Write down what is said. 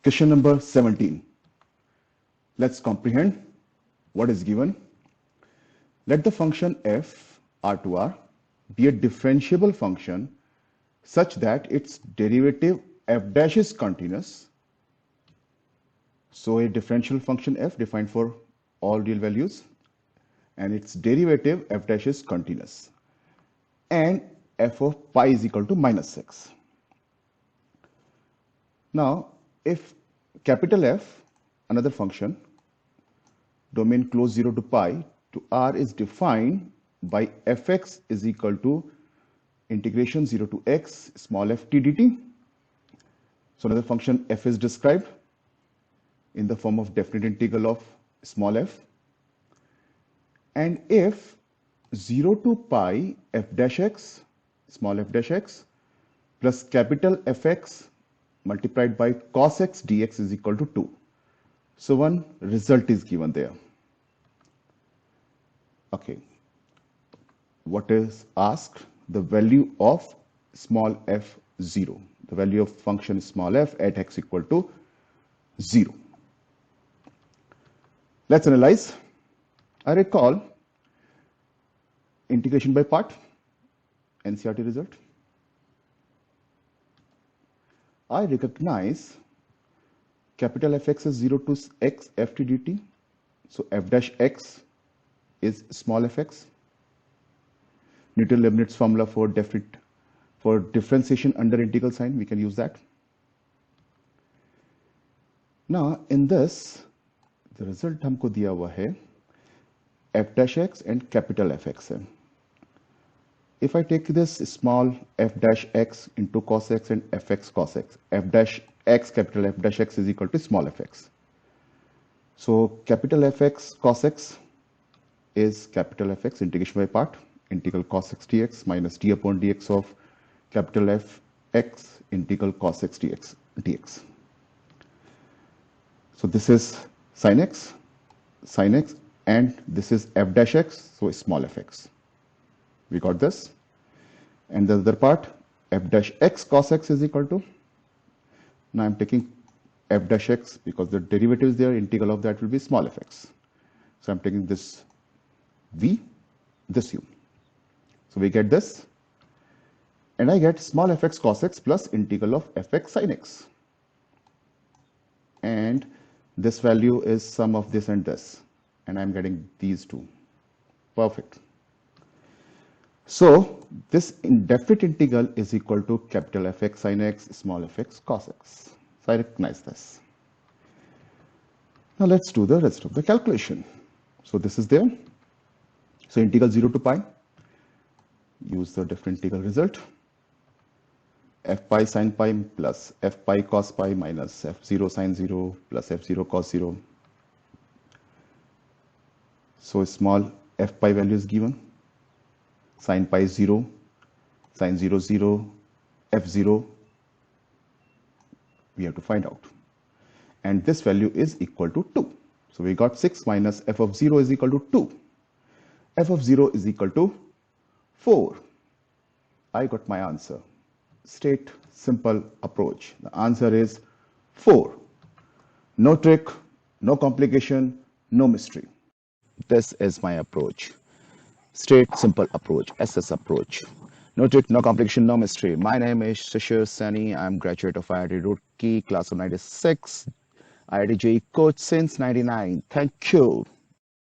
Question number 17. Let's comprehend what is given. Let the function f r to r be a differentiable function such that its derivative f dash is continuous. So a differential function f defined for all real values and its derivative f dash is continuous, and f of pi is equal to -6. Now, if capital F, another function, domain close 0 to pi to r is defined by fx is equal to integration 0 to x small f t dt. So another function f is described in the form of definite integral of small f. And if 0 to pi f dash x, small f dash x, plus capital Fx multiplied by cos x dx is equal to 2. So one result is given there. Okay. What is asked? The value of small f0. The value of function small f at x equal to 0. Let's analyze. I recall integration by part, NCERT result. I recognize capital Fx is 0 to x ft dt. So f dash x is small fx. Newton-Leibniz formula for differentiation under integral sign, we can use that. Now in this, the result हमको दिया हुआ है f dash x and capital Fx है. If I take this small f dash x into cos x and fx cos x, f dash x, capital F dash x is equal to small fx. So capital Fx cos x is capital Fx integration by part, integral cos x dx minus d upon dx of capital Fx integral cos x dx. So this is sin x, and this is f dash x, so small fx. We got this. And the other part, f dash x cos x is equal to, now I'm taking f dash x because the derivative is there, integral of that will be small fx. So I'm taking this v, this u. So we get this, and I get small fx cos x plus integral of fx sin x. And this value is sum of this and this, and I'm getting these two. Perfect. So this definite integral is equal to capital Fx sin x, small fx cos x. So I recognize this. Now let's do the rest of the calculation. So this is there. So integral 0 to pi, use the definite integral result. F pi sin pi plus f pi cos pi minus f0 sin 0 plus f0 cos 0. So small f pi value is given. Sin pi is 0, sin 0 0, f0 we have to find out, and this value is equal to 2. So we got 6 minus f of 0 is equal to 2. F of 0 is equal to 4. I got my answer. Straight, simple approach. The answer is 4. No trick, no complication, no mystery. This is my approach. Straight, simple approach, SS approach. No trick, no complication, no mystery. My name is Shishir Sani. I'm graduate of IIT Roorkee, class of 96. IIT JEE coach since 99. Thank you.